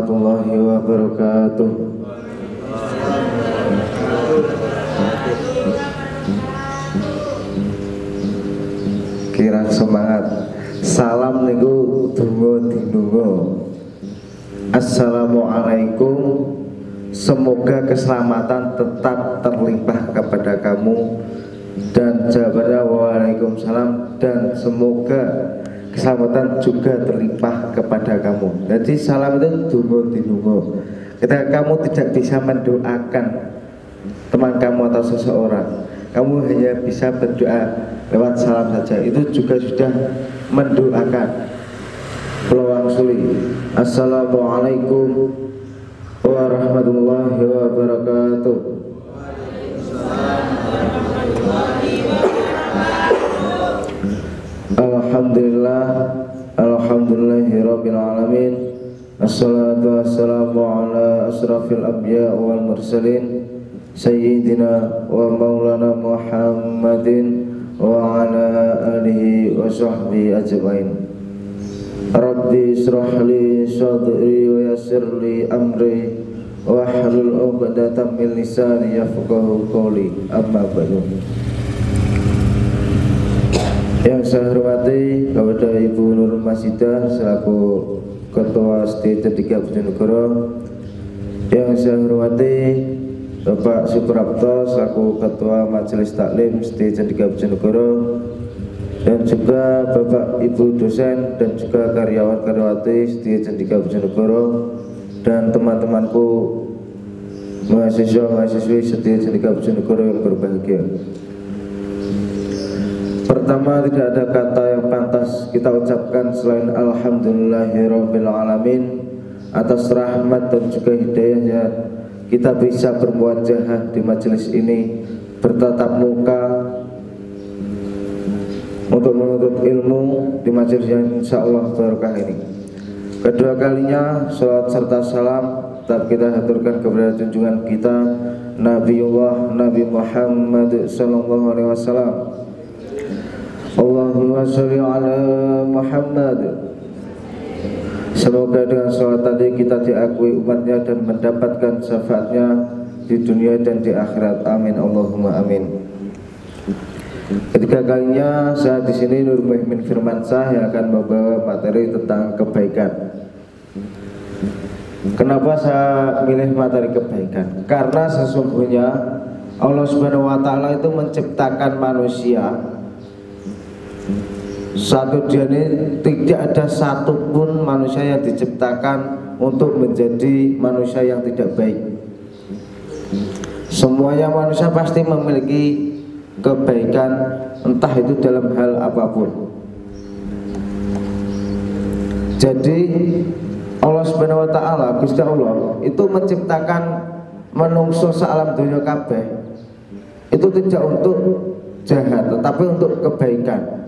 warahmatullahi wabarakatuh. Kira semangat. Salam niku donga dinunga. Assalamualaikum. Semoga keselamatan tetap terlimpah kepada kamu. Dan jawabannya waalaikumsalam. Dan semoga keselamatan juga terlimpah kepada kamu. Jadi salam itu donga dinunga. Ketika kamu tidak bisa mendoakan teman kamu atau seseorang, kamu hanya bisa berdoa lewat salam saja. Itu juga sudah mendoakan. Peluang suli. Assalamualaikum warahmatullahi wabarakatuh. Alhamdulillah, alhamdulillahirabbil alamin. Assalatu wassalamu ala asrafil anbiya wal mursalin sayyidina wa maulana Muhammadin wa ala alihi wa sahbihi ajmain. Rabbi israh li sadri wa yassir li amri wa hlul 'uqdatam min lisani yafqahu qawli. Amma ba'du. Yang saya hormati kepada Ibu Nur Masidah selaku Ketua STI 3 Bojonegoro. Yang saya hormati Bapak Suprapto selaku Ketua Majelis Taklim STI 3 Bojonegoro, dan juga Bapak Ibu dosen dan juga karyawan-karyawati STI 3 Bojonegoro, dan teman-temanku mahasiswa-mahasiswi STI 3 Bojonegoro yang berbahagia. Pertama, tidak ada kata yang pantas kita ucapkan selain alhamdulillahirabbil alamin atas rahmat dan juga hidayahnya kita bisa bermuajahah di majelis ini, bertatap muka untuk menuntut ilmu di majelis yang insyaallah barokah ini. Kedua kalinya salawat serta salam tetap kita haturkan kepada junjungan kita Nabiullah Nabi Muhammad sallallahu alaihi wasallam. Allahumma sholli ala Muhammad. Semoga dengan sholat tadi kita diakui umatnya dan mendapatkan syafaatnya di dunia dan di akhirat. Amin Allahumma amin. Ketiga kalinya saya di sini Nur Muhyiddin Firmansyah yang akan membawa materi tentang kebaikan. Kenapa saya milih materi kebaikan? Karena sesungguhnya Allah Subhanahu wa taala itu menciptakan manusia. Satu dia ini tidak ada satupun manusia yang diciptakan untuk menjadi manusia yang tidak baik. Semuanya manusia pasti memiliki kebaikan, entah itu dalam hal apapun. Jadi Allah Subhanahu wa taala, Gusti Allah itu menciptakan manungsa saalam dunya kabeh itu tidak untuk jahat, tetapi untuk kebaikan.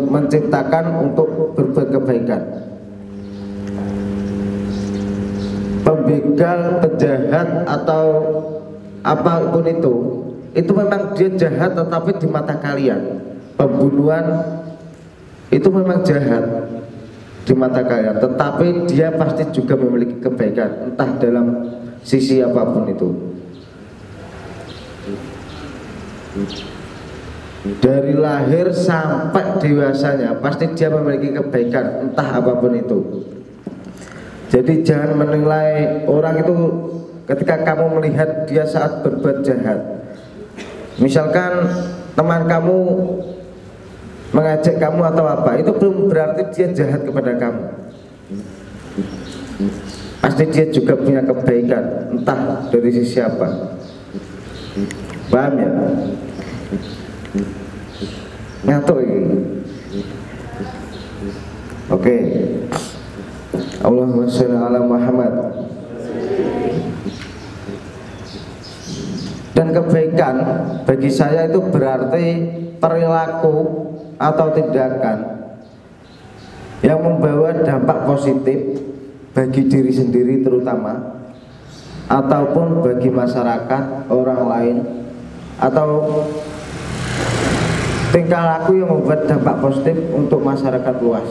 Menciptakan untuk berbuat kebaikan. Pembegal, penjahat atau apapun itu memang dia jahat, tetapi di mata kalian pembunuhan itu memang jahat di mata kalian, tetapi dia pasti juga memiliki kebaikan, entah dalam sisi apapun itu. Dari lahir sampai dewasanya pasti dia memiliki kebaikan, entah apapun itu. Jadi jangan menilai orang itu ketika kamu melihat dia saat berbuat jahat. Misalkan teman kamu mengajak kamu atau apa, itu belum berarti dia jahat kepada kamu. Pasti dia juga punya kebaikan, entah dari sisi apa. Paham ya? Nyatuk ini. Oke. Allahumma sholli ala Muhammad. Dan kebaikan bagi saya itu berarti perilaku atau tindakan yang membawa dampak positif bagi diri sendiri terutama, ataupun bagi masyarakat, orang lain, atau tingkah laku yang membuat dampak positif untuk masyarakat luas,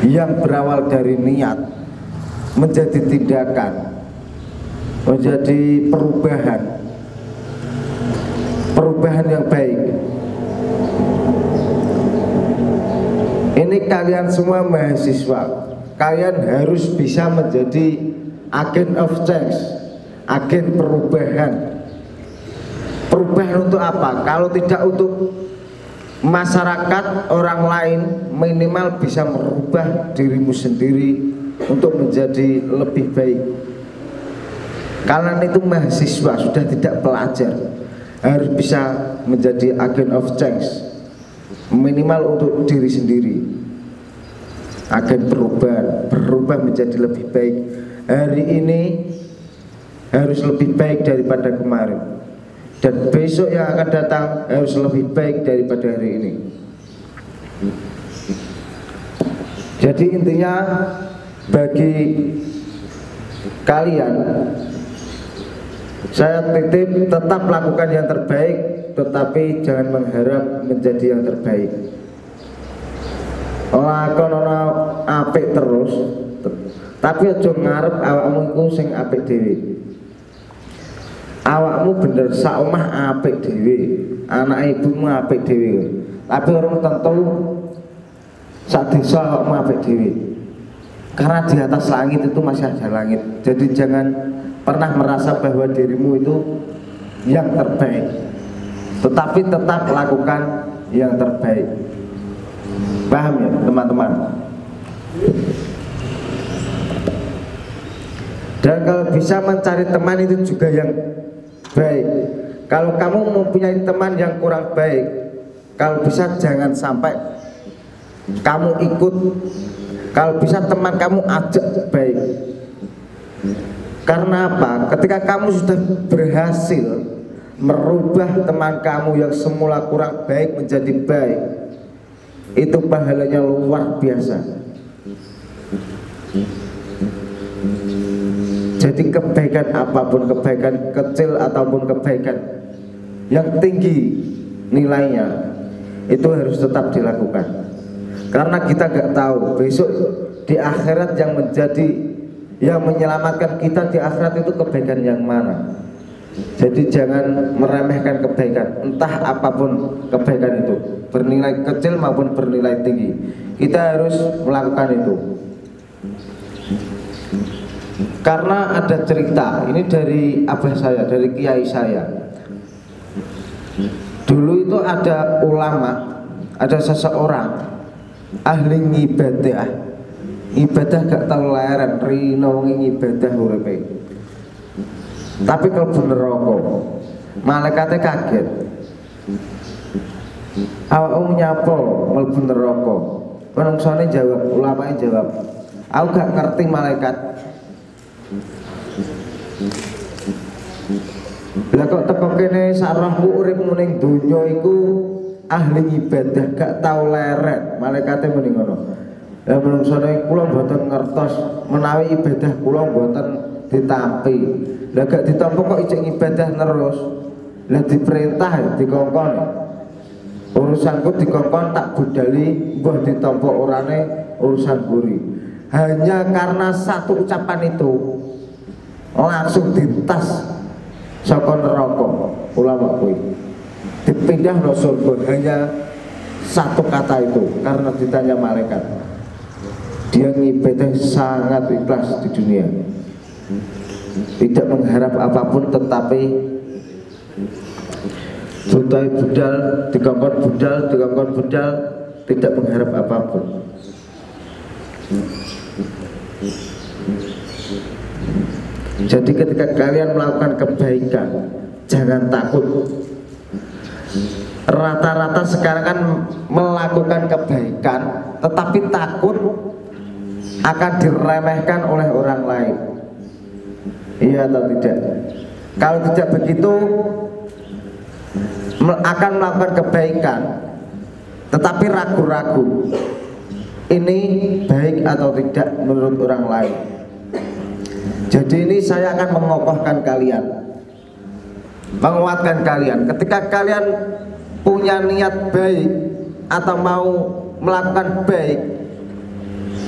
yang berawal dari niat menjadi tindakan, menjadi perubahan yang baik. Ini kalian semua mahasiswa, kalian harus bisa menjadi agent of change, agen perubahan. Perubahan untuk apa? Kalau tidak untuk masyarakat, orang lain, minimal bisa merubah dirimu sendiri untuk menjadi lebih baik. Kalian itu mahasiswa, sudah tidak pelajar, harus bisa menjadi agent of change, minimal untuk diri sendiri. Agen perubahan, berubah menjadi lebih baik. Hari ini harus lebih baik daripada kemarin, dan besok yang akan datang harus lebih baik daripada hari ini. Jadi intinya bagi kalian, saya titip tetap lakukan yang terbaik, tetapi jangan mengharap menjadi yang terbaik. Lakonono apik terus, tapi aja ngarep awakmu iku sing apik dhewe. Awakmu bener sak omah apik dhewe, anak ibumu apik dhewe, tapi orang tentu sak desa awakmu apik dhewe. Karena di atas langit itu masih ada langit. Jadi jangan pernah merasa bahwa dirimu itu yang terbaik, tetapi tetap lakukan yang terbaik. Paham ya teman-teman? Dan kalau bisa mencari teman itu juga yang baik. Kalau kamu mempunyai teman yang kurang baik, kalau bisa jangan sampai kamu ikut. Kalau bisa teman kamu ajak baik. Karena apa? Ketika kamu sudah berhasil merubah teman kamu yang semula kurang baik menjadi baik, itu pahalanya luar biasa. Jadi kebaikan apapun, kebaikan kecil ataupun kebaikan yang tinggi nilainya, itu harus tetap dilakukan. Karena kita gak tahu besok di akhirat yang menyelamatkan kita di akhirat itu kebaikan yang mana. Jadi jangan meremehkan kebaikan, entah apapun kebaikan itu, bernilai kecil maupun bernilai tinggi, kita harus melakukan itu. Karena ada cerita, ini dari abah saya, dari kiai saya. Dulu itu ada ulama, ada seseorang ahli ibadah gak tau leren, rino ibadah uripe. Tapi kalau bener rokok, malaikatnya kaget. Awakmu nyapa mlebu neraka? Manusiane jawab, ulamanya jawab, aku gak ngerti malaikat. Lah kok teko kene sarahku urip ning donya iku ahli ibadah gak tau leren, malaikate muni ngono. Lah menungsane kula mboten ngertos menawi ibadah kula mboten ditampi. Lah gak ditampa kok ijek ibadah terus. Lah diperintah dikongkon. Urusanku dikongkon tak budali mbah ditampa orane urusan buri. Hanya karena satu ucapan itu langsung ditas saka neraka ulama kuwi. Dipindah no surga hanya satu kata itu, karena ditanya malaikat. Dia ngibadah sangat ikhlas di dunia, tidak mengharap apapun, tetapi budal budal dikongkon budal tidak mengharap apapun. Jadi ketika kalian melakukan kebaikan, jangan takut. Rata-rata sekarang kan melakukan kebaikan tetapi takut akan diremehkan oleh orang lain. Iya atau tidak? Kalau tidak begitu, akan melakukan kebaikan tetapi ragu-ragu, ini baik atau tidak menurut orang lain. Jadi ini saya akan mengokohkan kalian, menguatkan kalian. Ketika kalian punya niat baik atau mau melakukan baik,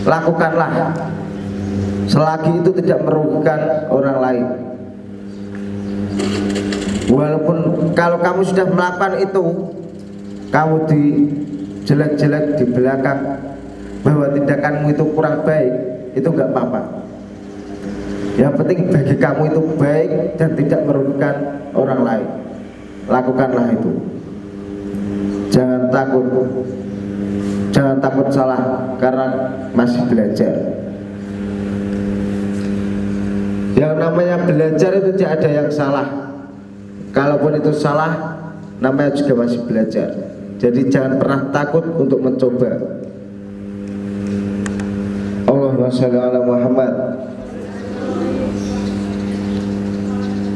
lakukanlah. selagi itu tidak merugikan orang lain. Walaupun kalau kamu sudah melakukan itu, kamu dijelek-jelek di belakang bahwa tindakanmu itu kurang baik, itu nggak apa-apa. Yang penting bagi kamu itu baik dan tidak merugikan orang lain, lakukanlah itu. Jangan takut salah karena masih belajar. Yang namanya belajar itu tidak ada yang salah. Kalaupun itu salah, namanya juga masih belajar. Jadi jangan pernah takut untuk mencoba. Allahumma sholli ala Muhammad.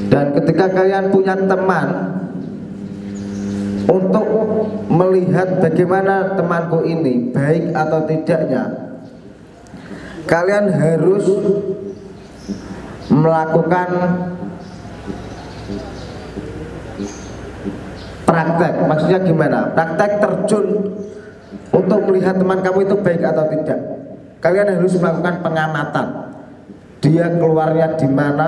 Dan ketika kalian punya teman, untuk melihat bagaimana temanku ini baik atau tidaknya, kalian harus melakukan praktek. Maksudnya gimana? Praktek terjun untuk melihat teman kamu itu baik atau tidak. Kalian harus melakukan pengamatan. Dia keluarnya di mana,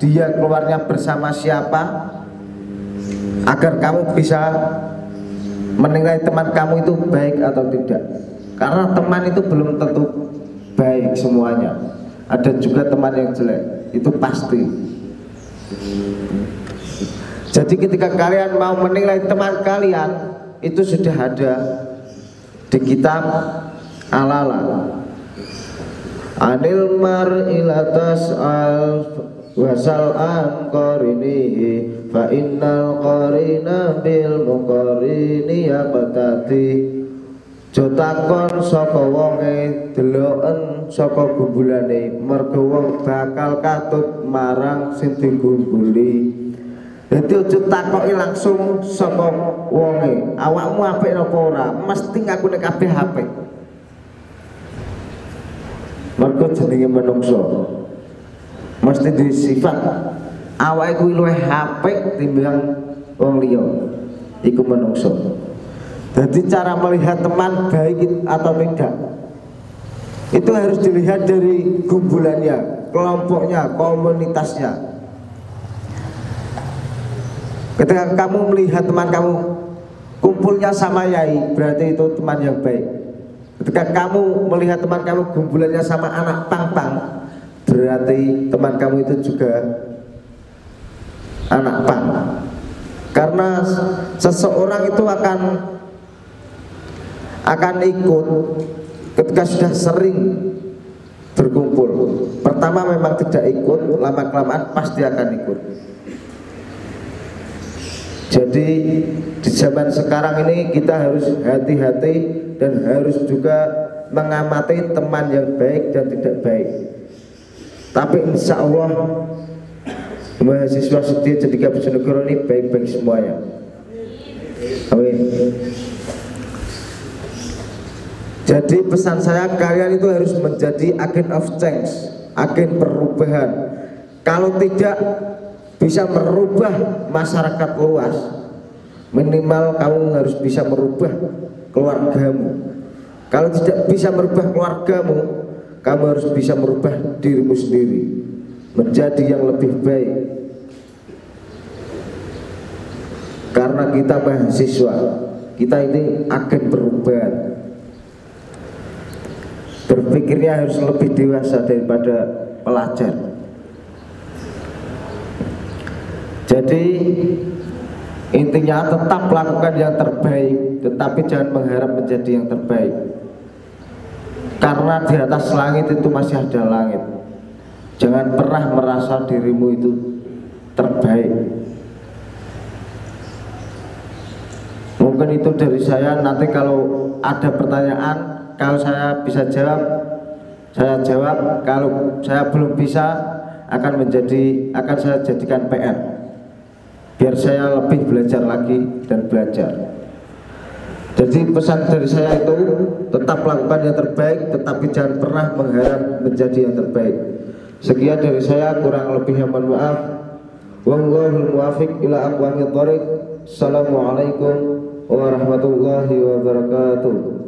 dia keluarnya bersama siapa, agar kamu bisa menilai teman kamu itu baik atau tidak. Karena teman itu belum tentu baik semuanya. Ada juga teman yang jelek, itu pasti. Jadi ketika kalian mau menilai teman kalian, itu sudah ada di kitab Al-Ala. Anil mar'i la tas'al wasal an qarinihi fa innal qarina bil muqarini yaqtati. Jotakon saka wonge deloken saka gumbulane, mergo wong bakal katut marang sing digumbuli. Dadi aja takoki langsung saka wonge, awakmu apik napa ora, mesti ngakune kabeh apik. Mergo jenenge menungso mesti di sifat awake kuwi luwih apik timbang wong liya, iku menungso. Jadi cara melihat teman baik atau tidak itu harus dilihat dari gumbulannya, kelompoknya, komunitasnya. Ketika kamu melihat teman kamu kumpulnya sama yai, berarti itu teman yang baik. Ketika kamu melihat teman kamu gumbulannya sama anak pang-pang, berarti teman kamu itu juga anak pang. Karena seseorang itu akan ikut ketika sudah sering berkumpul. Pertama memang tidak ikut, lama-kelamaan pasti akan ikut. Jadi di zaman sekarang ini kita harus hati-hati dan harus juga mengamati teman yang baik dan tidak baik. Tapi insya Allah mahasiswa setia Cendika Bojonegoro ini baik-baik semuanya. Amin. Jadi pesan saya, kalian itu harus menjadi agent of change, agen perubahan. Kalau tidak bisa merubah masyarakat luas, minimal kamu harus bisa merubah keluargamu. Kalau tidak bisa merubah keluargamu, kamu harus bisa merubah dirimu sendiri menjadi yang lebih baik. Karena kita mahasiswa, kita ini agen perubahan. Berpikirnya harus lebih dewasa daripada pelajar. Jadi intinya tetap lakukan yang terbaik, tetapi jangan mengharap menjadi yang terbaik. Karena di atas langit itu masih ada langit. Jangan pernah merasa dirimu itu terbaik. Mungkin itu dari saya. Nanti kalau ada pertanyaan, kalau saya bisa jawab, saya jawab. Kalau saya belum bisa, akan saya jadikan PR, biar saya lebih belajar lagi dan belajar. Jadi pesan dari saya itu, tetap lakukan yang terbaik, tetapi jangan pernah mengharap menjadi yang terbaik. Sekian dari saya, kurang lebihnya mohon maaf. Wallahul muwaffiq ila aqwamit thoriq. Assalamualaikum warahmatullahi wabarakatuh.